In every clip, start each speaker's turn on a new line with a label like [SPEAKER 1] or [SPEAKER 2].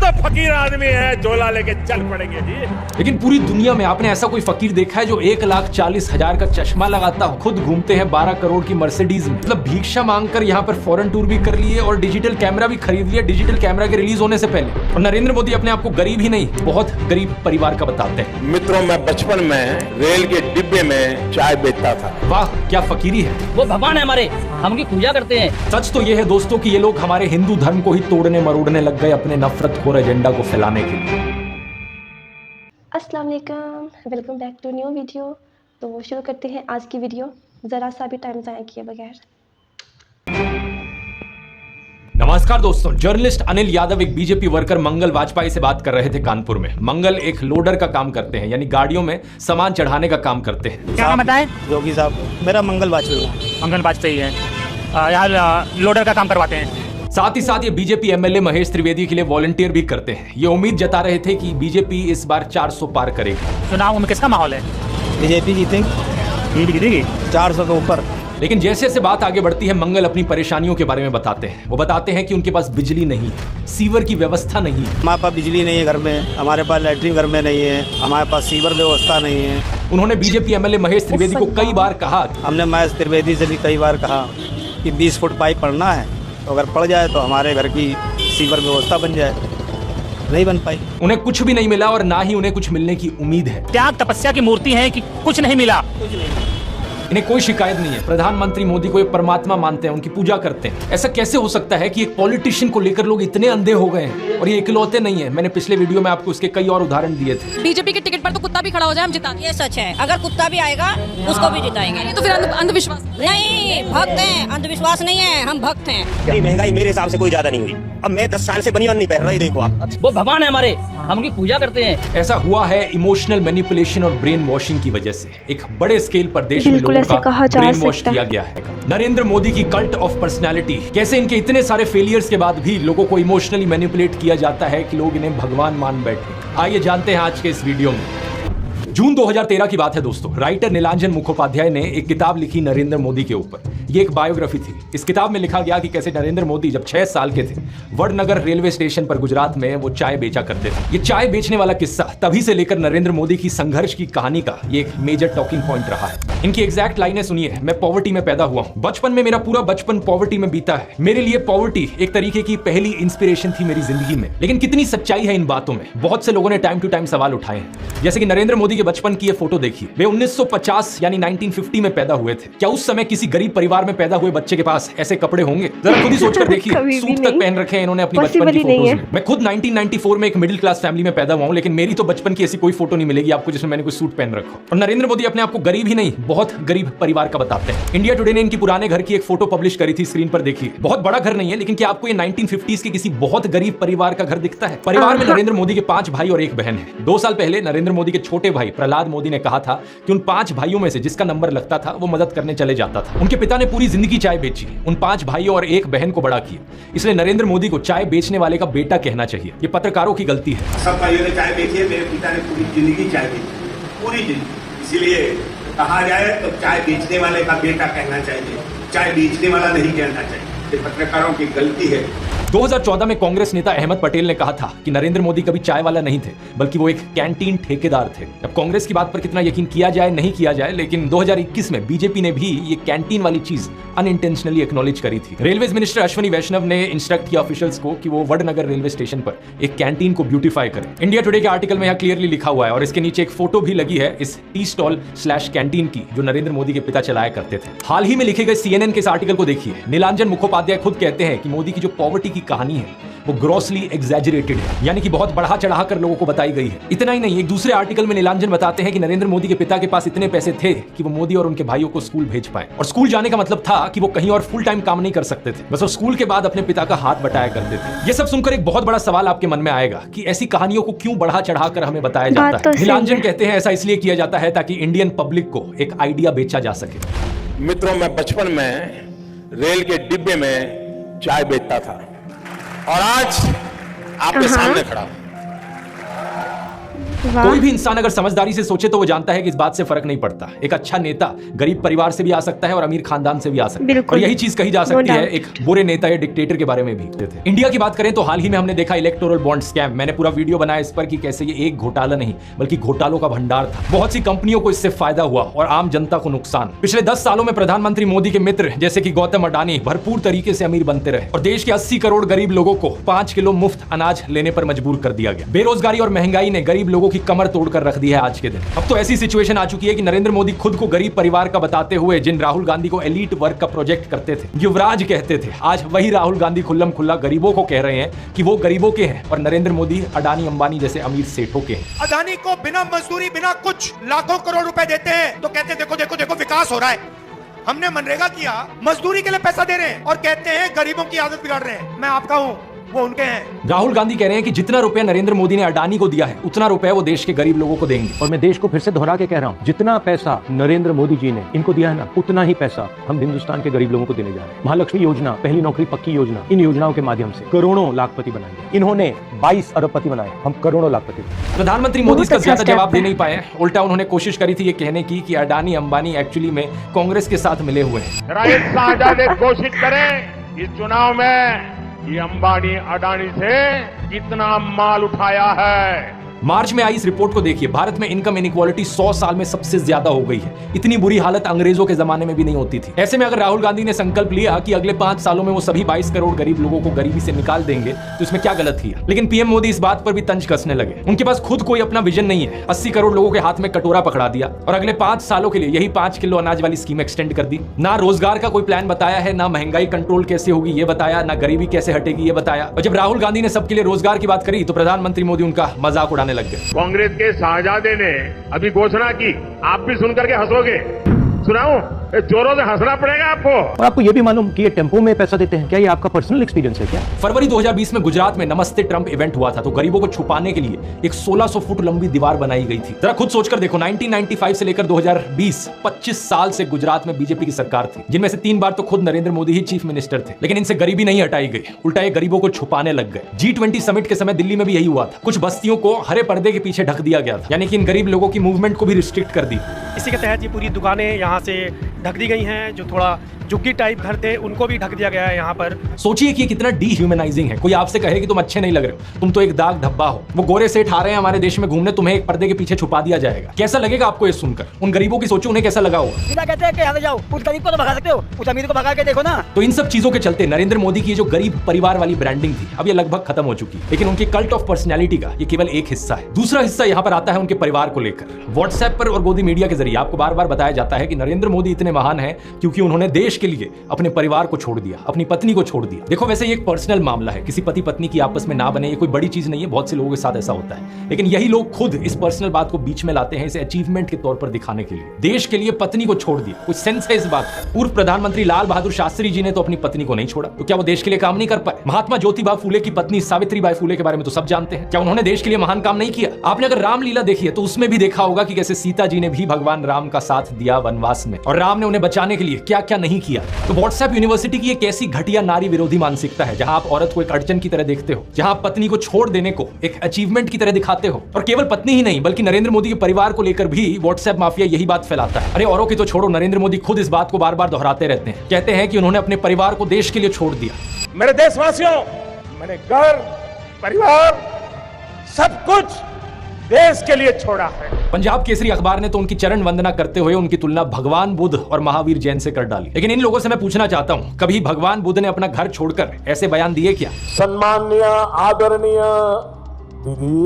[SPEAKER 1] तो फकीर आदमी है, झोला लेके चल पड़ेंगे जी।
[SPEAKER 2] लेकिन पूरी दुनिया में आपने ऐसा कोई फकीर देखा है जो 1,40,000 का चश्मा लगाता हो, खुद घूमते हैं 12 करोड़ की मर्सिडीज में, मतलब भिक्षा मांगकर यहाँ पर फॉरेन टूर भी कर लिए और डिजिटल कैमरा भी खरीद लिया डिजिटल कैमरा के रिलीज होने से पहले। और नरेंद्र मोदी अपने आप को गरीब ही नहीं, बहुत गरीब परिवार का बताते हैं।
[SPEAKER 1] मित्रों, मैं बचपन में रेल के डिब्बे में चाय बेचता था।
[SPEAKER 2] वाह, क्या फकीरी है।
[SPEAKER 3] वो भगवान है हमारे, हम उनकी पूजा करते हैं।
[SPEAKER 2] सच तो ये है दोस्तों कि ये लोग हमारे हिंदू धर्म को ही तोड़ने मरोड़ने लग गए अपने नफरतखोर एजेंडा को फैलाने के लिए।
[SPEAKER 4] अस्सलाम वालेकुम, welcome back to new video. तो शुरू करते हैं आज की वीडियो ज़रा सा भी टाइम ज़ाया किए बगैर।
[SPEAKER 2] नमस्कार दोस्तों, जर्नलिस्ट अनिल यादव एक बीजेपी वर्कर मंगल वाजपेयी से बात कर रहे थे कानपुर में। मंगल एक लोडर का काम करते हैं, यानी गाड़ियों में सामान चढ़ाने का काम करते हैं।
[SPEAKER 5] क्या नाम बताएं?
[SPEAKER 6] योगी साहब, मेरा मंगल वाजपेयी।
[SPEAKER 5] मंगल वाजपेयी है, यहाँ लोडर का काम करवाते हैं।
[SPEAKER 2] साथ ही साथ ये बीजेपी एमएलए महेश त्रिवेदी के लिए वॉलंटियर भी करते हैं। ये उम्मीद जता रहे थे कि बीजेपी इस बार 400 पार करेगी।
[SPEAKER 5] चुनाव में किसका माहौल है?
[SPEAKER 6] बीजेपी जीतेगी,
[SPEAKER 5] जीतेगी
[SPEAKER 6] 400 के ऊपर।
[SPEAKER 2] लेकिन जैसे जैसे बात आगे बढ़ती है, मंगल अपनी परेशानियों के बारे में बताते हैं। वो बताते हैं कि उनके पास बिजली नहीं है, सीवर की व्यवस्था नहीं है।
[SPEAKER 6] हमारे पास बिजली नहीं है घर में, हमारे पास लैट्रिन घर में नहीं है, हमारे पास सीवर व्यवस्था नहीं है।
[SPEAKER 2] उन्होंने बीजेपी एमएलए महेश त्रिवेदी को कई बार कहा,
[SPEAKER 6] हमने महेश त्रिवेदी से भी कई बार कहा कि 20 फुट पाइप पड़ना है, तो अगर पड़ जाए तो हमारे घर की सीवर व्यवस्था बन जाए। नहीं बन पाई।
[SPEAKER 2] उन्हें कुछ भी नहीं मिला और ना ही उन्हें कुछ मिलने की उम्मीद है।
[SPEAKER 5] त्याग तपस्या की मूर्ति है कि कुछ नहीं मिला।
[SPEAKER 2] इन्हें कोई शिकायत नहीं है। प्रधानमंत्री मोदी को एक परमात्मा मानते हैं, उनकी पूजा करते हैं। ऐसा कैसे हो सकता है कि एक पॉलिटिशियन को लेकर लोग इतने अंधे हो गए हैं? और ये इकलौते नहीं है, मैंने पिछले वीडियो में आपको उसके कई और उदाहरण दिए थे।
[SPEAKER 7] बीजेपी के टिकट पर तो कुत्ता भी खड़ा हो जाए हम जिता।
[SPEAKER 3] ये सच है, अगर कुत्ता भी आएगा उसको भी जिताएंगे।
[SPEAKER 7] ये तो फिर अंधविश्वास
[SPEAKER 3] नहीं, भक्त हैं, अंधविश्वास नहीं है, हम भक्त हैं।
[SPEAKER 8] महंगाई मेरे हिसाब से कोई ज्यादा नहीं हुई। अब मैं 10 साल से बनियान नहीं पहन रहा, ये देखो आप।
[SPEAKER 3] वो भगवान है हमारे, हम उनकी पूजा करते हैं।
[SPEAKER 2] ऐसा हुआ है इमोशनल मैनिपुलेशन और ब्रेन वॉशिंग की वजह से। एक बड़े स्केल पर देश में लोगों का ब्रेन वॉश किया गया है। नरेंद्र मोदी की कल्ट ऑफ पर्सनालिटी, कैसे इनके इतने सारे फेलियर्स के बाद भी लोगों को इमोशनली मैनिपुलेट किया जाता है कि लोग इन्हें भगवान मान बैठे। आइए जानते हैं आज के इस वीडियो में। जून 2013 की बात है दोस्तों। राइटर नीलांजन मुखोपाध्याय ने एक किताब लिखी नरेंद्र मोदी के ऊपर। ये एक बायोग्राफी थी। इस किताब में लिखा गया कि कैसे नरेंद्र मोदी जब 6 साल के थे, वडनगर रेलवे स्टेशन पर गुजरात में वो चाय बेचा करते थे। ये चाय बेचने वाला किस्सा तभी से लेकर नरेंद्र मोदी की संघर्ष की कहानी का ये एक मेजर टॉकिंग पॉइंट रहा है। इनकी एग्जैक्ट लाइनें सुनिए। मैं पॉवर्टी में पैदा हुआ हूं, बचपन में मेरा पूरा बचपन पॉवर्टी में बीता है। मेरे लिए पॉवर्टी एक तरीके की पहली इंस्पिरेशन थी मेरी जिंदगी में। लेकिन कितनी सच्चाई है इन बातों में? बहुत से लोगों ने टाइम टू टाइम सवाल उठाए हैं। जैसे कि नरेंद्र मोदी के बचपन की ये फोटो देखिए। वे 1950 यानी 1950 में पैदा हुए थे। क्या उस समय किसी गरीब परिवार में पैदा हुए बच्चे के पास ऐसे कपड़े होंगे? जरा खुद ही सोचकर देखिए। सूट तक पहन रखे हैं इन्होंने अपनी बचपन की फोटोज में। मैं खुद 1994 में एक मिडिल क्लास फैमिली में पैदा हुआ हूं, लेकिन मेरी तो बचपन की ऐसी कोई फोटो नहीं मिलेगी आपको जिसमें मैंने कोई सूट पहन रखा हो। और नरेंद्र मोदी अपने आप को गरीब ही नहीं, बहुत गरीब परिवार का बताते हैं। इंडिया टुडे ने इनकी पुराने घर की एक फोटो पब्लिश करी थी, स्क्रीन पर देखिए। बहुत बड़ा घर नहीं है, लेकिन क्या आपको ये 1950s के किसी बहुत गरीब परिवार का घर दिखता है? परिवार में नरेंद्र मोदी के 5 भाई और 1 बहन है। 2 साल पहले नरेंद्र मोदी के छोटे भाई प्रहलाद मोदी ने कहा था कि उन 5 भाइयों में से जिसका नंबर लगता था वो मदद करने चले जाता था। उनके पिता ने पूरी जिंदगी चाय बेची, उन 5 भाइयों और 1 बहन को बड़ा किया। इसलिए नरेंद्र मोदी को चाय बेचने वाले का बेटा कहना चाहिए। ये पत्रकारों की गलती है।
[SPEAKER 1] सब भाइयों ने चाय बेची है, मेरे पिता ने पूरी जिंदगी चाय बेची, पूरी जिंदगी। इसीलिए कहा जाए तो चाय बेचने वाले का बेटा कहना चाहिए, चाय बेचने वाला नहीं कहना चाहिए। ये पत्रकारों की गलती है।
[SPEAKER 2] 2014 में कांग्रेस नेता अहमद पटेल ने कहा था कि नरेंद्र मोदी कभी चाय वाला नहीं थे, बल्कि वो एक कैंटीन ठेकेदार थे। अब कांग्रेस की बात पर कितना यकीन किया जाए नहीं किया जाए, लेकिन 2021 में बीजेपी ने भी ये कैंटीन वाली चीज अनइंटेंशनली एक्नॉलेज करी थी। रेलवेज मिनिस्टर अश्विनी वैष्णव ने इंस्ट्रक्ट किया ऑफिशियल्स को कि वो वडनगर रेलवे स्टेशन पर एक कैंटीन को ब्यूटीफाई करें। इंडिया टुडे के आर्टिकल में यह क्लियरली लिखा हुआ है और इसके नीचे एक फोटो भी लगी है इस टी स्टॉल / कैंटीन की, जो नरेंद्र मोदी के पिता चलाया करते थे। हाल ही में लिखे गए CNN के इस आर्टिकल को देखिए। नीलांजन मुखोपाध्याय खुद कहते हैं कि मोदी की जो पॉवर्टी की कहानी है वो ग्रॉसली एग्जैजरेटेड है, यानी कि बहुत बढ़ा चढ़ाकर लोगों को बताई गई है। इतना ही नहीं, एक दूसरे आर्टिकल में नीलांजन बताते हैं कि नरेंद्र मोदी के पिता के पास इतने पैसे थे कि वो मोदी और उनके भाइयों को स्कूल भेज पाए। और स्कूल जाने का मतलब था कि वो कहीं और फुल टाइम काम नहीं कर सकते थे, बस वो स्कूल के बाद अपने पिता का हाथ बटाया करते थे। ये सब सुनकर एक बहुत बड़ा सवाल आपके मन में आएगा कि ऐसी कहानियों को क्यों बढ़ा चढ़ाकर हमें बताया जाता है? नीलांजन कहते हैं ऐसा इसलिए किया जाता है ताकि इंडियन पब्लिक को एक आइडिया बेचा जा सके।
[SPEAKER 1] मित्रों, मैं बचपन में रेल के डिब्बे में चाय बेचता था और आज आपके सामने खड़ा हूं।
[SPEAKER 2] कोई भी इंसान अगर समझदारी से सोचे तो वो जानता है कि इस बात से फर्क नहीं पड़ता। एक अच्छा नेता गरीब परिवार से भी आ सकता है और अमीर खानदान से भी आ सकता है, और यही चीज कही जा सकती है एक बुरे नेता या डिक्टेटर के बारे में भी। इंडिया की बात करें तो हाल ही में हमने देखा इलेक्टोरल बॉन्ड स्कैम। मैंने पूरा वीडियो बनाया इस पर कि कैसे ये एक घोटाला नहीं बल्कि घोटालों का भंडार था। बहुत सी कंपनियों को इससे फायदा हुआ और आम जनता को नुकसान। पिछले 10 सालों में प्रधानमंत्री मोदी के मित्र जैसे कि गौतम अडानी भरपूर तरीके से अमीर बनते रहे और देश के 80 करोड़ गरीब लोगों को 5 किलो मुफ्त अनाज लेने पर मजबूर कर दिया गया। बेरोजगारी और महंगाई ने गरीब लोगों की कमर तोड़कर रख दी है आज के दिन। अब तो ऐसी सिचुएशन आ चुकी है कि नरेंद्र मोदी खुद को गरीब परिवार का बताते हुए जिन राहुल गांधी को एलीट वर्ग का प्रोजेक्ट करते थे, युवराज कहते थे, आज वही राहुल गांधी खुल्लम खुल्ला गरीबों को कह रहे हैं कि वो गरीबों के हैं और नरेंद्र मोदी अडानी अंबानी जैसे अमीर सेठों के हैं।
[SPEAKER 9] अडानी को बिना मजदूरी बिना कुछ लाखों करोड़ रुपए देते हैं तो कहते हैं देखो देखो देखो विकास हो रहा है। हमने मनरेगा किया, मजदूरी के लिए पैसा दे रहे हैं और कहते हैं गरीबों की आदत बिगाड़ रहे हैं। मैं आपका हूं, वो उनके हैं।
[SPEAKER 2] राहुल गांधी कह रहे हैं कि जितना रुपया नरेंद्र मोदी ने अडानी को दिया है उतना रुपया वो देश के गरीब लोगों को देंगे।
[SPEAKER 10] और मैं देश को फिर से दोहरा के कह रहा हूँ, जितना पैसा नरेंद्र मोदी जी ने इनको दिया है ना, उतना ही पैसा हम हिंदुस्तान के गरीब लोगों को देने जा रहे हैं। महालक्ष्मी योजना, पहली नौकरी पक्की योजना, इन योजनाओं के माध्यम से करोड़ों लाखपति बनाएंगे। इन्होंने 22 अरबपति बनाए, हम करोड़ों लाखपति।
[SPEAKER 2] प्रधानमंत्री मोदी इसका ज्यादा जवाब दे नहीं पाए। उल्टा उन्होंने कोशिश करी थी ये कहने की कि अडानी अंबानी एक्चुअली में कांग्रेस के साथ मिले हुए हैं।
[SPEAKER 11] घोषित करें इस चुनाव में ये अंबानी अडानी से कितना माल उठाया है।
[SPEAKER 2] मार्च में आई इस रिपोर्ट को देखिए, भारत में इनकम इनइक्वालिटी 100 साल में सबसे ज्यादा हो गई है। इतनी बुरी हालत अंग्रेजों के जमाने में भी नहीं होती थी। ऐसे में अगर राहुल गांधी ने संकल्प लिया कि अगले 5 सालों में वो सभी 22 करोड़ गरीब लोगों को गरीबी से निकाल देंगे तो इसमें क्या गलत किया। लेकिन पीएम मोदी इस बात पर भी तंज कसने लगे। उनके पास खुद कोई अपना विजन नहीं है। 80 करोड़ लोगों के हाथ में कटोरा पकड़ा दिया और अगले 5 सालों के लिए यही 5 किलो अनाज वाली स्कीम एक्सटेंड कर दी। ना रोजगार का कोई प्लान बताया है, ना महंगाई कंट्रोल कैसे होगी ये बताया, ना गरीबी कैसे हटेगी ये बताया। और जब राहुल गांधी ने सबके लिए रोजगार की बात करी तो प्रधानमंत्री मोदी उनका मजाक उड़ाने लग गए।
[SPEAKER 11] कांग्रेस के शाहजादे ने अभी घोषणा की, आप भी सुनकर के हंसोगे। सुनाऊं? जोरों से हंसना पड़ेगा आपको।
[SPEAKER 10] और आपको ये भी मालूम कि ये टेम्पो में पैसा देते हैं, क्या ये आपका पर्सनल एक्सपीरियंस है क्या?
[SPEAKER 2] फरवरी 2020 में गुजरात में नमस्ते ट्रंप इवेंट हुआ था तो गरीबों को छुपाने के लिए एक 1600 फुट लंबी दीवार बनाई गई थी। जरा खुद सोचकर देखो, 1995 से लेकर 2020 25 साल से गुजरात में बीजेपी की सरकार थी, जिनमें से 3 बार तो खुद नरेंद्र मोदी ही चीफ मिनिस्टर थे। लेकिन इनसे गरीबी नहीं हटाई गई, उल्टा ये गरीबों को छुपाने लग गए। G20 समिट के समय दिल्ली में भी यही हुआ था। कुछ बस्तियों को हरे पर्दे के पीछे ढक दिया गया था, यानी कि इन गरीब लोगों की मूवमेंट को भी रिस्ट्रिक्ट कर दी।
[SPEAKER 5] इसी के तहत ये पूरी दुकानें यहाँ से ढक दी गई हैं। जो थोड़ा झुग्गी टाइप घर थे उनको भी ढक दिया गया है यहाँ पर।
[SPEAKER 2] सोचिए कि ये कितना डीह्यूमनाइजिंग है। कोई आपसे कहे कि तुम अच्छे नहीं लग रहे हो, तुम तो एक दाग धब्बा हो। वो गोरे सेठ आ रहे हैं हमारे देश में घूमने, तुम्हें एक पर्दे के पीछे छुपा दिया जाएगा। कैसा लगेगा आपको ये सुनकर? उन गरीबों की सोचो, उन्हें कैसा लगा होगा।
[SPEAKER 12] बिना कहते हैं कि यहाँ जाओ, उस गरीब को तो भगा सकते हो, उस अमीर को भगा के देखो ना।
[SPEAKER 2] तो इन सब चीजों के चलते नरेंद्र मोदी की जो गरीब परिवार वाली ब्रांडिंग थी अब ये लगभग खत्म हो चुकी है। लेकिन उनकी कल्ट ऑफ पर्सनैलिटी का ये केवल एक हिस्सा है। दूसरा हिस्सा यहाँ पर आता है उनके परिवार को लेकर। व्हाट्सएप पर और गोदी मीडिया के जरिए आपको बार बार बताया जाता है कि नरेंद्र मोदी इतने महान हैं क्योंकि उन्होंने देश के लिए अपने परिवार को छोड़ दिया, अपनी पत्नी को छोड़ दिया। देखो वैसे ये एक पर्सनल मामला है, किसी पति पत्नी की आपस में ना बने ये कोई बड़ी चीज नहीं है, बहुत से लोगों के साथ ऐसा होता है। लेकिन यही लोग खुद इस पर्सनल बात को बीच में लाते हैं इसे अचीवमेंट के तौर पर दिखाने के लिए। देश के लिए पत्नी को छोड़ दिया, कुछ सेंस है इस बात का? पूर्व प्रधानमंत्री लाल बहादुर शास्त्री जी ने तो अपनी पत्नी को नहीं छोड़ा, तो क्या वो देश के लिए काम नहीं कर पाए? महात्मा ज्योतिबा फूले की पत्नी सावित्रीबाई फूले के बारे में तो सब जानते हैं, क्या उन्होंने देश के लिए महान काम नहीं किया? आपने अगर रामलीला देखी है तो उसमें भी देखा होगा कि कैसे सीता जी ने भी भगवान राम का साथ दिया वनवास में और राम ने उन्हें बचाने के लिए क्या क्या नहीं किया। तो व्हाट्सएप यूनिवर्सिटी की एक ऐसी घटिया नारी विरोधी मानसिकता है जहां आप औरत को एक अड़चन की तरह देखते हो, जहां आप पत्नी को छोड़ देने को एक अचीवमेंट की तरह दिखाते हो। और केवल पत्नी ही नहीं बल्कि नरेंद्र मोदी के परिवार को लेकर भी व्हाट्सएप माफिया यही बात फैलाता है। अरे औरों की तो छोड़ो, नरेंद्र मोदी खुद इस बात को बार बार दोहराते रहते हैं। कहते हैं कि उन्होंने अपने परिवार को देश के लिए छोड़ दिया।
[SPEAKER 11] मेरे देशवासियों, मैंने घर परिवार सब कुछ देश के लिए छोड़ा है।
[SPEAKER 2] पंजाब केसरी अखबार ने तो उनकी चरण वंदना करते हुए उनकी तुलना भगवान बुद्ध और महावीर जैन से कर डाली। लेकिन इन लोगों से मैं पूछना चाहता हूं, कभी भगवान बुद्ध ने अपना घर छोड़कर ऐसे बयान दिए क्या?
[SPEAKER 11] सम्माननीय आदरणीय दीदी,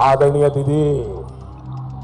[SPEAKER 11] आदरणीय दीदी,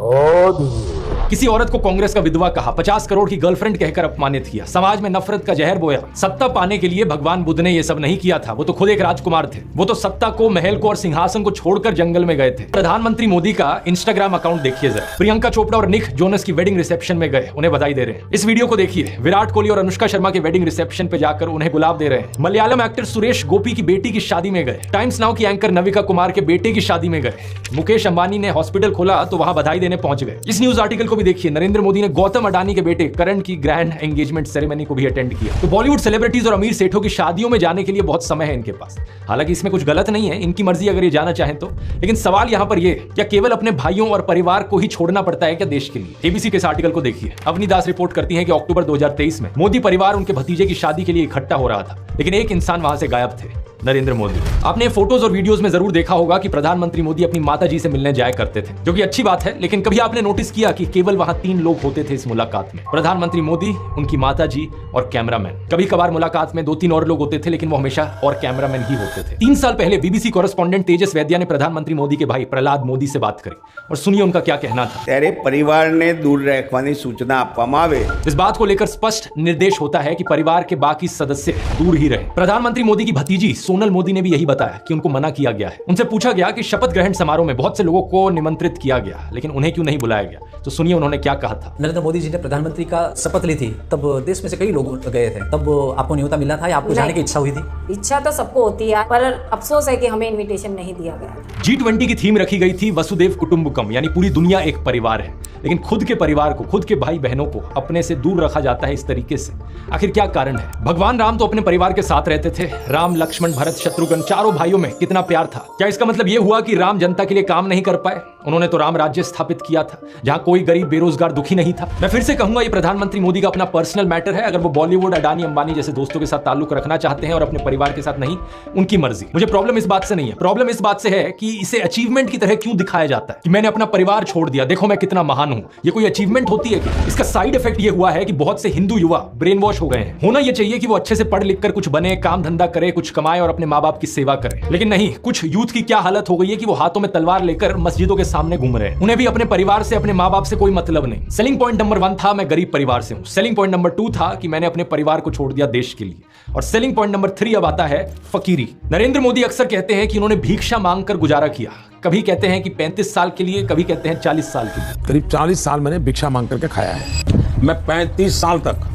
[SPEAKER 11] ओ दीदी।
[SPEAKER 2] किसी औरत को कांग्रेस का विधवा कहा, 50 करोड़ की गर्लफ्रेंड कहकर अपमानित किया, समाज में नफरत का जहर बोया। सत्ता पाने के लिए भगवान बुद्ध ने ये सब नहीं किया था, वो तो खुद एक राजकुमार थे। वो तो सत्ता को, महल को और सिंहासन को छोड़कर जंगल में गए थे। प्रधानमंत्री मोदी का इंस्टाग्राम अकाउंट देखिए जरा। प्रियंका चोपड़ा और निक जोनस की वेडिंग रिसेप्शन में गए, उन्हें बधाई दे रहे हैं। इस वीडियो को देखिए, विराट कोहली और अनुष्का शर्मा के वेडिंग रिसेप्शन पे जाकर उन्हें गुलाब दे रहे हैं। मलयालम एक्टर सुरेश गोपी की बेटी की शादी में गए। टाइम्स नाउ की एंकर नविका कुमार के बेटे की शादी में गए। मुकेश अंबानी ने हॉस्पिटल खोला तो वहां बधाई देने पहुंच गए। इस न्यूज आर्टिकल आर्टिकल को भी देखिए, नरेंद्र मोदी ने गौतम अडानी के बेटे करण की ग्रैंड एंगेजमेंट सेरेमनी को भी अटेंड किया। तो बॉलीवुड सेलिब्रिटीज और अमीर सेठों की शादियों में जाने के लिए बहुत समय है इनके पास। हालांकि इसमें कुछ गलत नहीं है, इनकी मर्जी अगर ये जाना चाहें तो। लेकिन सवाल यहां पर ये, क्या केवल अपने भाइयों और परिवार को ही छोड़ना पड़ता है क्या देश के लिए? एबीसी के इस आर्टिकल को देखिए। अवनी दास रिपोर्ट करती है कि अक्टूबर 2023 में मोदी परिवार उनके भतीजे की शादी के लिए इकट्ठा हो रहा था, लेकिन एक इंसान वहां से गायब थे, नरेंद्र मोदी। आपने फोटोज और वीडियोस में जरूर देखा होगा कि प्रधानमंत्री मोदी अपनी माताजी से मिलने जाया करते थे, जो कि अच्छी बात है। लेकिन कभी आपने नोटिस किया कि केवल वहां 3 लोग होते थे इस मुलाकात में? प्रधानमंत्री मोदी, उनकी माताजी और कैमरामैन। कभी कभार मुलाकात में 2-3 और लोग होते थे, लेकिन वो हमेशा और कैमरामैन ही होते थे। 3 साल पहले बीबीसी कॉरेस्पॉन्डेंट तेजस वैद्या ने प्रधानमंत्री मोदी के भाई प्रहलाद मोदी से बात करी और सुनिए उनका क्या कहना था।
[SPEAKER 13] तेरे परिवार ने दूर रखवानी सूचना आपवामां आवे।
[SPEAKER 2] इस बात को लेकर स्पष्ट निर्देश होता है कि परिवार के बाकी सदस्य दूर ही रहे। प्रधानमंत्री मोदी की भतीजी सोनल मोदी ने भी यही बताया कि उनको मना किया गया है। उनसे पूछा गया कि शपथ ग्रहण समारोह में बहुत से लोगों को निमंत्रित किया गया, लेकिन उन्हें क्यों नहीं बुलाया गया? तो सुनिए उन्होंने क्या कहा था।
[SPEAKER 14] नरेंद्र मोदी जी ने प्रधानमंत्री का शपथ ली थी, तब देश में से कई लोग गए थे। तब आपको न्योता मिला था या आपको जाने की इच्छा हुई थी?
[SPEAKER 15] इच्छा तो सबको होती है, पर अफसोस है कि हमें इन्विटेशन नहीं दिया गया।
[SPEAKER 2] G20 की थीम रखी गई थी वसुदेव कुटुंबकम, यानी पूरी दुनिया एक परिवार है। लेकिन खुद के परिवार को, खुद के भाई बहनों को अपने से दूर रखा जाता है इस तरीके से। आखिर क्या कारण है? भगवान राम तो अपने परिवार के साथ रहते थे। राम, लक्ष्मण, भरत, शत्रुघ्न, चारों भाइयों में कितना प्यार था। क्या इसका मतलब यह हुआ कि राम जनता के लिए काम नहीं कर पाए? उन्होंने तो राम राज्य स्थापित किया था, जहां कोई गरीब बेरोजगार दुखी नहीं था। मैं फिर से कहूंगा, ये प्रधानमंत्री मोदी का अपना पर्सनल मैटर है। अगर वो बॉलीवुड, अडानी, अंबानी जैसे दोस्तों के साथ ताल्लुक रखना चाहते हैं और अपने परिवार के साथ नहीं, उनकी मर्जी। मुझे प्रॉब्लम इस बात से नहीं है। प्रॉब्लम इस बात से है कि इसे अचीवमेंट की तरह क्यों दिखाया जाता है कि मैंने अपना परिवार छोड़ दिया, देखो मैं कितना महान हूं। ये कोई अचीवमेंट होती है क्या? इसका साइड इफेक्ट ये हुआ है कि बहुत से हिंदू युवा ब्रेन वॉश हो गए हैं। होना ये चाहिए कि वो अच्छे से पढ़ लिख कर कुछ बने, काम धंधा करे, कुछ कमाए और अपने माँ बाप की सेवा करे। लेकिन नहीं, कुछ यूथ की क्या हालत हो गई है कि वो हाथों में तलवार लेकर मस्जिदों के सामने घूम रहे हैं। उन्हें भी अपने परिवार से, अपने माँ बाप से कोई मतलब नहीं। सेलिंग पॉइंट नंबर 1 था, मैं गरीब परिवार से हूं। सेलिंग पॉइंट नंबर 2 था कि मैंने अपने परिवार को छोड़ दिया देश के लिए। और सेलिंग पॉइंट नंबर 3 अब आता है फकीरी। नरेंद्र मोदी अक्सर कहते हैं कि उन्होंने भिक्षा मांगकर गुजारा किया। कभी कहते हैं कि 35 साल के लिए, कभी कहते हैं 40 साल के लिए।
[SPEAKER 11] करीब 40 साल मैंने भिक्षा मांग करके खाया है। मैं 35 साल तक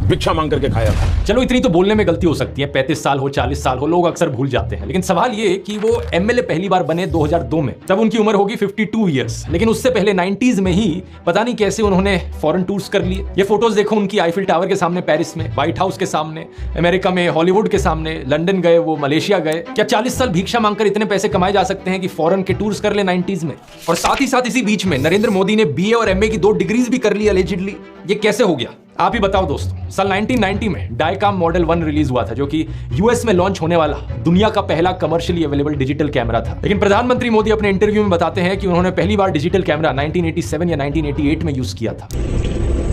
[SPEAKER 11] भिक्षा मांग करके खाया था।
[SPEAKER 2] चलो इतनी तो बोलने में गलती हो सकती है, 35 साल हो, 40 साल हो, लोग अक्सर भूल जाते हैं। लेकिन सवाल ये कि वो एमएलए पहली बार बने 2002 में, तब उनकी उम्र होगी 52 ईयर्स। लेकिन उससे पहले 90s में ही पता नहीं कैसे उन्होंने फॉरेन टूर्स कर लिए। ये फोटोज देखो उनकी, आईफिल टावर के सामने पेरिस में, व्हाइट हाउस के सामने अमेरिका में, हॉलीवुड के सामने, लंदन गए, वो मलेशिया गए। क्या 40 साल भिक्षा मांगकर इतने पैसे कमाए जा सकते हैं कि फॉरेन के टूर्स कर ले 90s में? और साथ ही साथ इसी बीच में नरेंद्र मोदी ने बीए और एमए की 2 डिग्रीज भी कर ली अलेजिडली। ये कैसे हो गया? आप ही बताओ दोस्तों। साल 1990 में डायकाम मॉडल 1 रिलीज हुआ था, जो कि यूएस में लॉन्च होने वाला दुनिया का पहला कमर्शियली अवेलेबल डिजिटल कैमरा था। लेकिन प्रधानमंत्री मोदी अपने इंटरव्यू में बताते हैं कि उन्होंने पहली बार डिजिटल कैमरा 1987 या 1988 में यूज किया था।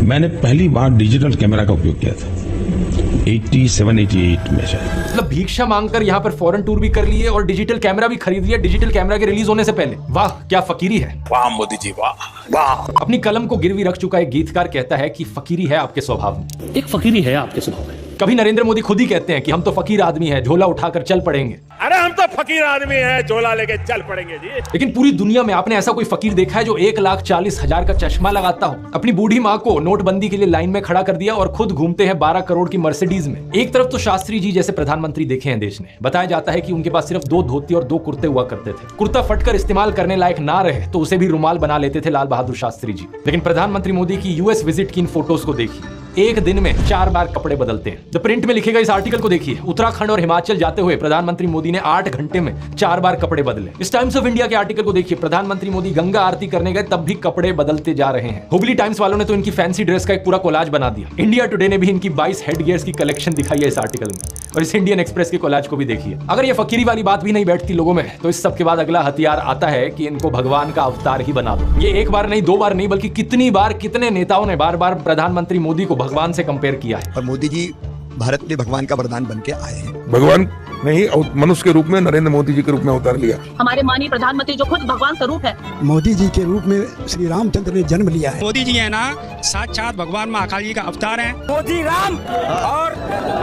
[SPEAKER 16] मैंने पहली बार डिजिटल कैमरा का उपयोग किया था 87-88 में शायद।
[SPEAKER 2] मतलब भिक्षा मांगकर यहाँ पर फॉरेन टूर भी कर लिए और डिजिटल कैमरा भी खरीद लिया डिजिटल कैमरा के रिलीज होने से पहले। वाह क्या फकीरी है।
[SPEAKER 16] वाह मोदी जी, वाह वाह।
[SPEAKER 2] अपनी कलम को गिरवी रख चुका एक गीतकार कहता है कि फकीरी है आपके स्वभाव में।
[SPEAKER 17] एक फकीरी है आपके स्वभाव में।
[SPEAKER 2] कभी नरेंद्र मोदी खुद ही कहते हैं कि हम तो फकीर आदमी हैं, झोला उठाकर चल पड़ेंगे।
[SPEAKER 11] अरे हम तो फकीर आदमी हैं, झोला लेके चल पड़ेंगे जी।
[SPEAKER 2] लेकिन पूरी दुनिया में आपने ऐसा कोई फकीर देखा है जो 1,40,000 का चश्मा लगाता हो, अपनी बूढ़ी माँ को नोटबंदी के लिए लाइन में खड़ा कर दिया और खुद घूमते हैं 12 करोड़ की मर्सिडीज में? एक तरफ तो शास्त्री जी जैसे प्रधानमंत्री देखे हैं देश ने, बताया जाता है कि उनके पास सिर्फ 2 धोती और 2 कुर्ते हुआ करते थे। कुर्ता फटकर इस्तेमाल करने लायक ना रहे तो उसे भी रुमाल बना लेते थे लाल बहादुर शास्त्री जी। लेकिन प्रधानमंत्री मोदी की यूएस विजिट की इन फोटोज को देखिए, एक दिन में 4 बार कपड़े बदलते हैं। द प्रिंट में लिखे गए इस आर्टिकल को देखिए, उत्तराखंड और हिमाचल जाते हुए प्रधानमंत्री मोदी ने 8 घंटे में 4 बार कपड़े बदले। इस टाइम्स ऑफ इंडिया के आर्टिकल को देखिए, प्रधानमंत्री मोदी गंगा आरती करने गए तब भी कपड़े बदलते जा रहे हैं। हुगली टाइम्स वालों ने तो इनकी फैंसी ड्रेस का एक पूरा कोलाज बना दिया। इंडिया टुडे ने भी इनकी 22 हेड गियर्स की कलेक्शन दिखाई है इस आर्टिकल में। और इस इंडियन एक्सप्रेस के कोलाज को भी देखिए। अगर ये फकीरी वाली बात भी नहीं बैठती लोगों में, तो इस सब के बाद अगला हथियार आता है कि इनको भगवान का अवतार ही बना दो। ये एक बार नहीं, 2 बार नहीं, बल्कि कितनी बार कितने नेताओं ने बार बार प्रधानमंत्री मोदी को भगवान से कंपेयर किया है।
[SPEAKER 18] और मोदी जी भारत में भगवान का वरदान बन के आए हैं।
[SPEAKER 11] भगवान नहीं, मनुष्य के रूप में नरेंद्र मोदी जी के रूप में अवतार लिया।
[SPEAKER 7] हमारे माननीय प्रधानमंत्री जो खुद भगवान का रूप है।
[SPEAKER 18] मोदी जी के रूप में श्री रामचंद्र ने जन्म लिया है।
[SPEAKER 12] मोदी जी है ना, साक्षात भगवान महाकाल जी का अवतार है। मोदी राम और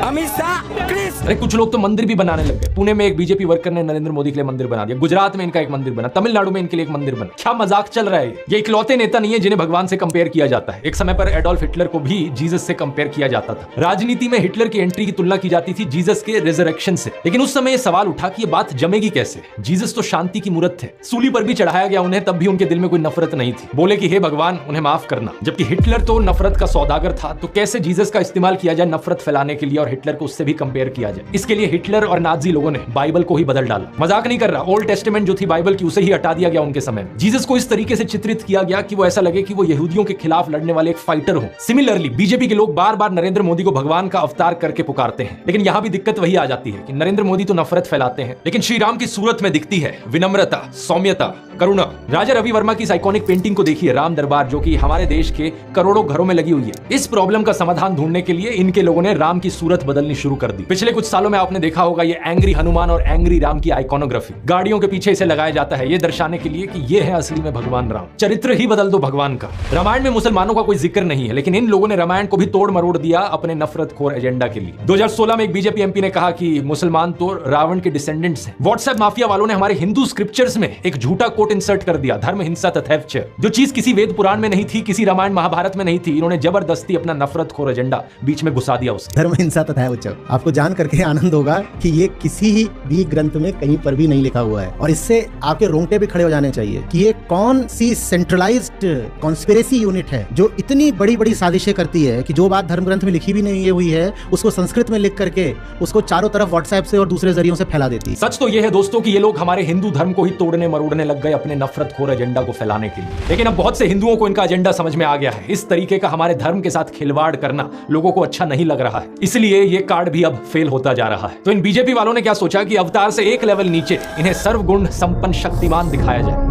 [SPEAKER 12] अमित शाह कृष्ण।
[SPEAKER 2] अरे कुछ लोग तो मंदिर भी बनाने लग गए। पुणे में एक बीजेपी वर्कर ने नरेंद्र मोदी के लिए मंदिर बना दिया, गुजरात में इनका एक मंदिर बना, तमिलनाडु में इनके लिए एक मंदिर बना। क्या मजाक चल रहा है? ये इकलौते नेता नहीं है जिन्हें भगवान से कंपेयर किया जाता है। एक समय पर एडोल्फ हिटलर को भी जीसस से कंपेयर किया जाता था। राजनीति में हिटलर की एंट्री की तुलना की जाती थी जीसस के रिजरेक्शन से। लेकिन उस समय यह सवाल उठा कि ये बात जमेगी कैसे। जीसस तो शांति की मूर्त थे, सूली पर भी चढ़ाया गया उन्हें, तब भी उनके दिल में कोई नफरत नहीं थी। बोले कि हे भगवान उन्हें माफ करना। जबकि हिटलर तो नफरत का सौदागर था, तो कैसे जीसस का इस्तेमाल किया जाए नफरत फैलाने के लिए और हिटलर को उससे भी कंपेयर किया जाए। इसके लिए हिटलर और नाजी लोगों ने बाइबल को ही बदल डाला। मजाक नहीं कर रहा, ओल्ड टेस्टामेंट जो थी बाइबल की उसे ही हटा दिया गया उनके समय में। जीसस को इस तरीके से चित्रित किया गया कि वो ऐसा लगे कि वो यहूदियों के खिलाफ लड़ने वाले एक फाइटर हो। सिमिलरली बीजेपी के लोग बार बार नरेंद्र मोदी को भगवान का अवतार करके पुकारते हैं, लेकिन यहाँ भी दिक्कत वही आ जाती है कि नरेंद्र मोदी तो नफरत फैलाते हैं, लेकिन श्री राम की सूरत में दिखती है विनम्रता, सौम्यता, करुणा। राजा रवि वर्मा की आइकॉनिक पेंटिंग को देखिए, राम दरबार, जो कि हमारे देश के करोड़ों घरों में लगी हुई है। इस प्रॉब्लम का समाधान ढूंढने के लिए इनके लोगों ने राम की सूरत बदलनी शुरू कर दी। पिछले कुछ सालों में आपने देखा होगा ये एंग्री हनुमान और एंग्री राम की आइकॉनोग्राफी गाड़ियों के पीछे इसे लगाया जाता है, ये दर्शाने के लिए कि ये है असली में भगवान राम। चरित्र ही बदल दो भगवान का। रामायण में मुसलमानों का कोई जिक्र नहीं है, लेकिन इन लोगों ने रामायण को भी तोड़ मरोड़ दिया अपने नफरतखोर एजेंडा के लिए। 2016 में एक बीजेपी एमपी ने कहा कि मुसलमान तो रावण के डिसेंडेंट्स हैं। व्हाट्सएप माफिया वालों ने हमारे हिंदू स्क्रिप्चर्स में एक झूठा कोट इंसर्ट कर दिया, धर्म हिंसा तथैवच। जो चीज किसी वेद पुराण में नहीं थी, किसी रामायण महाभारत में नहीं थी, इन्होंने जबरदस्ती अपना नफरतखोर एजेंडा बीच में घुसा दिया उसमें।
[SPEAKER 17] धर्म हिंसा तथैवच, आपको जान करके आनंद होगा कि ये किसी भी ग्रंथ में कहीं पर भी नहीं लिखा हुआ है, और इससे आपके रोंगटे भी खड़े हो जाने चाहिए कि ये कौन सी सेंट्रलाइज्ड कॉन्स्पिरेसी यूनिट है जो इतनी बड़ी बड़ी साजिशें करती है कि जो बात धर्म ग्रंथ में लिखी भी नहीं हुई है उसको संस्कृत में लिख करके उसको चारों तरफ व्हाट्सएप से और दूसरे जरियों से फैला देती है।
[SPEAKER 2] सच तो यह है दोस्तों कि ये लोग हमारे हिंदू धर्म को ही तोड़ने मरोड़ने लग गए अपने नफरतखोर एजेंडा को फैलाने के लिए। लेकिन अब बहुत से हिंदुओं को इनका एजेंडा समझ में आ गया है। इस तरीके का हमारे धर्म के साथ खिलवाड़ करना लोगों को अच्छा नहीं लग रहा है, इसलिए ये कार्ड भी अब फेल होता जा रहा है। तो इन बीजेपी वालों ने क्या सोचा कि अवतार से एक लेवल नीचे इन्हें सर्वगुण संपन्न शक्तिमान दिखाया जाए।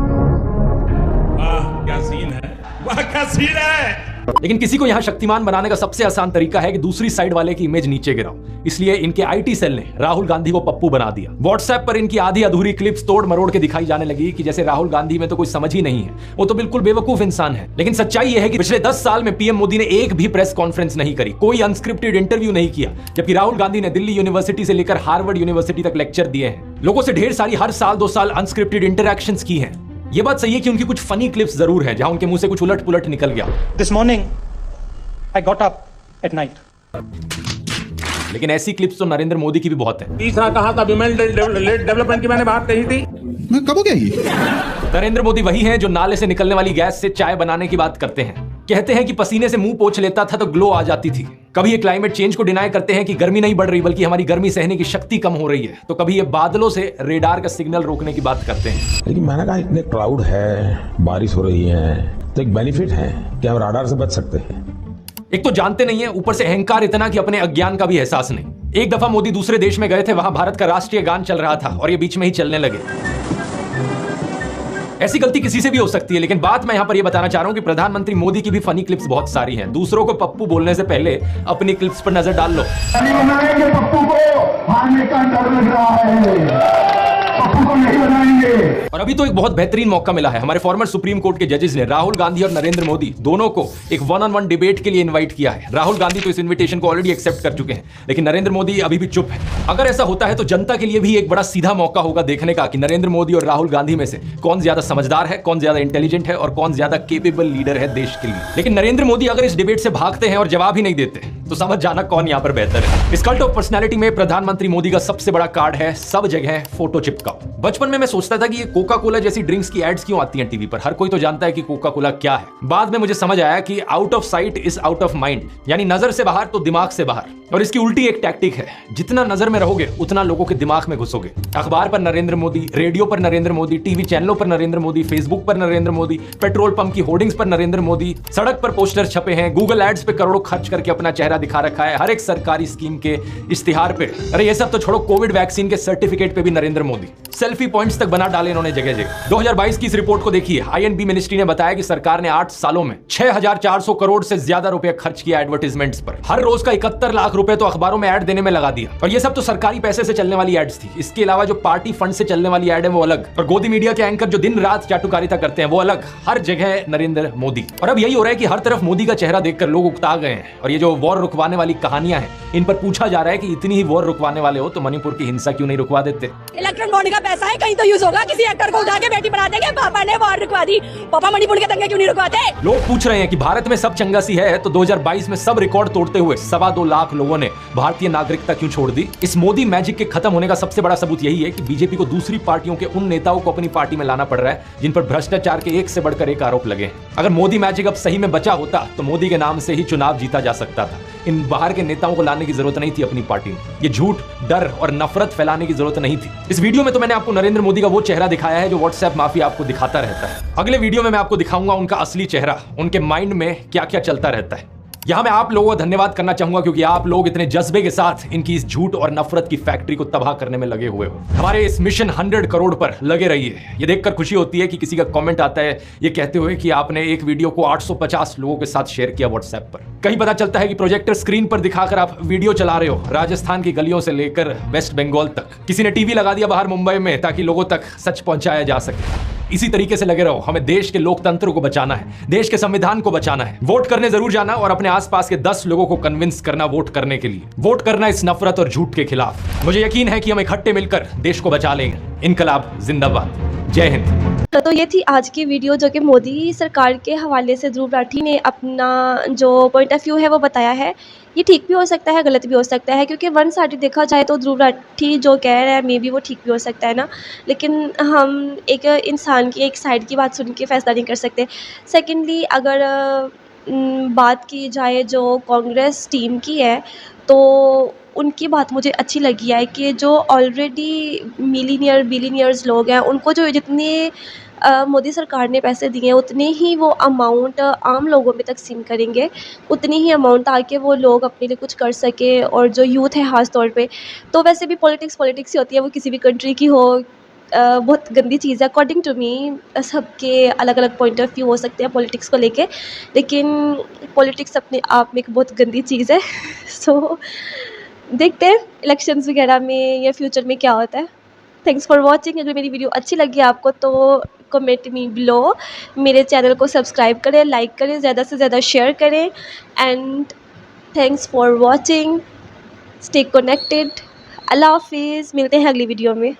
[SPEAKER 11] वाह क्या सीन है, वाह क्या सीन है।
[SPEAKER 2] लेकिन किसी को यहां शक्तिमान बनाने का सबसे आसान तरीका है कि दूसरी साइड वाले की इमेज नीचे गिराओ। इसलिए इनके आईटी सेल ने राहुल गांधी को पप्पू बना दिया। व्हाट्सएप पर इनकी आधी अधूरी क्लिप्स तोड़ मरोड़ के दिखाई जाने लगी कि जैसे राहुल गांधी में तो कोई समझ ही नहीं है, वो तो बिल्कुल बेवकूफ इंसान है। लेकिन सच्चाई यह है कि पिछले 10 साल में पीएम मोदी ने एक भी प्रेस कॉन्फ्रेंस नहीं करी, कोई अनस्क्रिप्टेड इंटरव्यू नहीं किया, जबकि राहुल गांधी ने दिल्ली यूनिवर्सिटी से लेकर हार्वर्ड यूनिवर्सिटी तक लेक्चर दिए हैं। लोगों से ढेर सारी हर साल 2 साल अनस्क्रिप्टेड इंटरैक्शंस की हैं। ये बात सही है कि उनकी कुछ फनी क्लिप्स जरूर है जहां उनके मुंह से कुछ उलट पुलट निकल गया।
[SPEAKER 5] This morning I got up at night.
[SPEAKER 2] लेकिन ऐसी क्लिप्स तो नरेंद्र मोदी की भी बहुत है।
[SPEAKER 11] तीसरा कहा था विमेन डेवलपमेंट की मैंने बात कही थी।
[SPEAKER 18] मैं कब हो गया ये?
[SPEAKER 2] नरेंद्र मोदी वही हैं जो नाले से निकलने वाली गैस से चाय बनाने की बात करते हैं। कहते हैं कि पसीने से मुंह पोंछ लेता था तो ग्लो आ जाती थी। कभी ये क्लाइमेट चेंज को डिनाई करते हैं कि गर्मी नहीं बढ़ रही बल्कि हमारी गर्मी सहने की शक्ति कम हो रही है, तो कभी ये बादलों से रेडार का सिग्नल रोकने की बात करते हैं।
[SPEAKER 16] लेकिन मैंने कहा इतने क्लाउड है, बारिश हो रही है, तो एक बेनिफिट है कि हम राडार से बच सकते हैं।
[SPEAKER 2] एक तो जानते नहीं है, ऊपर से अहंकार इतना कि अपने अज्ञान का भी एहसास नहीं। एक दफा मोदी दूसरे देश में गए थे, वहां भारत का राष्ट्रीय गान चल रहा था और ये बीच में ही चलने लगे। ऐसी गलती किसी से भी हो सकती है, लेकिन बात मैं यहां पर यह बताना चाह रहा हूं कि प्रधानमंत्री मोदी की भी फनी क्लिप्स बहुत सारी हैं। दूसरों को पप्पू बोलने से पहले अपनी क्लिप्स पर नजर डाल लो।
[SPEAKER 19] पप्पू को हारने का डर लग रहा है, पप्पू को नहीं बनाएंगे।
[SPEAKER 2] और अभी तो एक बहुत बेहतरीन मौका मिला है। हमारे फॉर्मर सुप्रीम कोर्ट के जजेस ने राहुल गांधी और नरेंद्र मोदी दोनों को एक 1-on-1 डिबेट के लिए इनवाइट किया है। राहुल गांधी तो इस इनविटेशन को ऑलरेडी एक्सेप्ट कर चुके हैं, लेकिन नरेंद्र मोदी अभी भी चुप है। अगर ऐसा होता है तो जनता के लिए भी एक बड़ा सीधा मौका होगा देखने का कि नरेंद्र मोदी और राहुल गांधी में से कौन ज्यादा समझदार है, कौन ज्यादा इंटेलिजेंट है और कौन ज्यादा केपेबल लीडर है देश के लिए। लेकिन नरेंद्र मोदी अगर इस डिबेट से भागते हैं और जवाब ही नहीं देते तो समझ जाना कौन यहां पर बेहतर है। इस कल्ट ऑफ पर्सनैलिटी में प्रधानमंत्री मोदी का सबसे बड़ा कार्ड है सब जगह फोटो चिपकाओ। बचपन में मैं सोचता था कि ये कोका कोला जैसी ड्रिंक्स की एड्स क्यों आती हैं टीवी पर, हर कोई तो जानता है कि कोका कोला क्या है। बाद में मुझे समझ आया कि out of site is out of mind, यानी नजर से बाहर तो दिमाग से बाहर। और इसकी उल्टी एक टैक्टिक है, जितना नजर में रहोगे उतना लोगों के दिमाग में घुसोगे। अखबार पर नरेंद्र मोदी, रेडियो पर नरेंद्र मोदी, टीवी चैनलों पर नरेंद्र मोदी, फेसबुक पर नरेंद्र मोदी, पेट्रोल पंप की होर्डिंग्स पर नरेंद्र मोदी, सड़क पर पोस्टर छपे हैं, गूगल एड्स पे करोड़ों खर्च करके अपना चेहरा दिखा रखा है, हर एक सरकारी स्कीम के इश्तिहार पे। अरे ये सब तो छोड़ो, कोविड वैक्सीन के सर्टिफिकेट पे भी नरेंद्र मोदी। सेल्फी पॉइंट्स तक बना डाले इन्होंने जगह जगह। 2022 की इस रिपोर्ट को देखिए। आईएनबी मिनिस्ट्री ने बताया कि सरकार ने 8 सालों में 6400 करोड़ से ज्यादा रुपए खर्च किया एडवर्टाइजमेंट्स पर। हर रोज का 71 लाख रुपए तो अखबारों में ऐड देने में लगा दिया। और ये सब तो सरकारी पैसे से चलने वाली एड्स थी। इसके अलावा जो पार्टी फंड से चलने वाली एड है वो अलग, और गोदी मीडिया के एंकर जो दिन रात चाटुकारिता करते हैं वो अलग। हर जगह नरेंद्र मोदी। और अब यही हो रहा है कि हर तरफ मोदी का चेहरा देखकर लोग उकता गए हैं। और ये जो वॉर रुकवाने वाली कहानियां हैं, इन पर पूछा जा रहा है कि इतनी ही वॉर रुकवाने वाले हो तो मणिपुर की हिंसा क्यों नहीं रुकवा देते।
[SPEAKER 3] इलेक्ट्रॉन बॉन्ड का पैसा है, कहीं तो यूज होगा, किसी एक्टर को उठा के बेटी बना देंगे, पापा ने वॉर रुकवा दी, पापा मणिपुर के दंगे क्यों नहीं रुकवाते?
[SPEAKER 2] लोग पूछ रहे हैं कि भारत में सब चंगा सी है तो 2022 में सब रिकॉर्ड तोड़ते हुए 2.25 लाख लोगों ने भारतीय नागरिकता क्यों छोड़ दी? इस मोदी मैजिक के खत्म होने का सबसे बड़ा सबूत यही है कि बीजेपी को दूसरी पार्टियों के उन नेताओं को अपनी पार्टी में लाना पड़ रहा है जिन पर भ्रष्टाचार के एक से बढ़कर एक आरोप लगे। अगर मोदी मैजिक अब सही में बचा होता तो मोदी के नाम से ही चुनाव जीता जा सकता था। इन बाहर के नेताओं को लाने की जरूरत नहीं थी अपनी पार्टी में। ये झूठ, डर और नफरत फैलाने की जरूरत नहीं थी। इस वीडियो में तो मैंने आपको नरेंद्र मोदी का वो चेहरा दिखाया है जो व्हाट्सएप माफिया आपको दिखाता रहता है। अगले वीडियो में मैं आपको दिखाऊंगा उनका असली चेहरा, उनके माइंड में क्या क्या चलता रहता है। यहां मैं आप लोगों का धन्यवाद करना चाहूंगा क्योंकि आप लोग इतने जज्बे के साथ इनकी इस झूठ और नफरत की फैक्ट्री को तबाह करने में लगे हुए हो। हमारे इस मिशन 100 करोड़ पर लगे रहिए। ये देखकर खुशी होती है कि किसी का कमेंट आता है ये कहते हुए कि आपने एक वीडियो को 850 लोगों के साथ शेयर किया व्हाट्सएप पर। कहीं पता चलता है कि प्रोजेक्टर स्क्रीन पर दिखाकर आप वीडियो चला रहे हो राजस्थान की गलियों से लेकर वेस्ट बंगाल तक। किसी ने टीवी लगा दिया बाहर मुंबई में ताकि लोगों तक सच पहुंचाया जा सके। इसी तरीके से लगे रहो। हमें देश के लोकतंत्र को बचाना है, देश के संविधान को बचाना है। वोट करने जरूर जाना और अपने आसपास के 10 लोगों को कन्विंस करना वोट करने के लिए। वोट करना इस नफरत और झूठ के खिलाफ। मुझे यकीन है कि हम इकट्ठे मिलकर देश को बचा लेंगे। इनकलाब जिंदाबाद। जय हिंद।
[SPEAKER 4] तो ये थी आज की वीडियो जो कि मोदी सरकार के हवाले से ध्रुव राठी ने अपना जो पॉइंट ऑफ व्यू है वो बताया है। ये ठीक भी हो सकता है, गलत भी हो सकता है, क्योंकि वन साइड देखा जाए तो ध्रुव राठी जो कह रहा है मे बी वो ठीक भी हो सकता है ना, लेकिन हम एक इंसान की एक साइड की बात सुन के फैसला नहीं कर सकते। सेकेंडली अगर बात की जाए जो कांग्रेस टीम की है तो उनकी बात मुझे अच्छी लगी है कि जो ऑलरेडी बिलीनियर्स लोग हैं उनको जो जितने मोदी सरकार ने पैसे दिए हैं उतने ही वो अमाउंट आम लोगों में तकसीम करेंगे, उतनी ही अमाउंट ताकि वो लोग अपने लिए कुछ कर सके। और जो यूथ है ख़ास तौर पे, तो वैसे भी पॉलिटिक्स ही होती है, वो किसी भी कंट्री की हो, बहुत गंदी चीज़ है अकॉर्डिंग टू मी। सबके अलग अलग पॉइंट ऑफ व्यू हो सकते हैं पॉलिटिक्स को लेके, लेकिन पॉलिटिक्स अपने आप में एक बहुत गंदी चीज़ है। सो देखते हैं इलेक्शंस वगैरह में या फ्यूचर में क्या होता है। Thanks for watching. अगर मेरी वीडियो अच्छी लगी आपको तो कमेंट मी बिलो। मेरे चैनल को सब्सक्राइब करें, लाइक करें, ज़्यादा से ज़्यादा शेयर करें। And thanks for watching. Stay connected. अल्लाह हाफिज़। मिलते हैं अगली वीडियो में।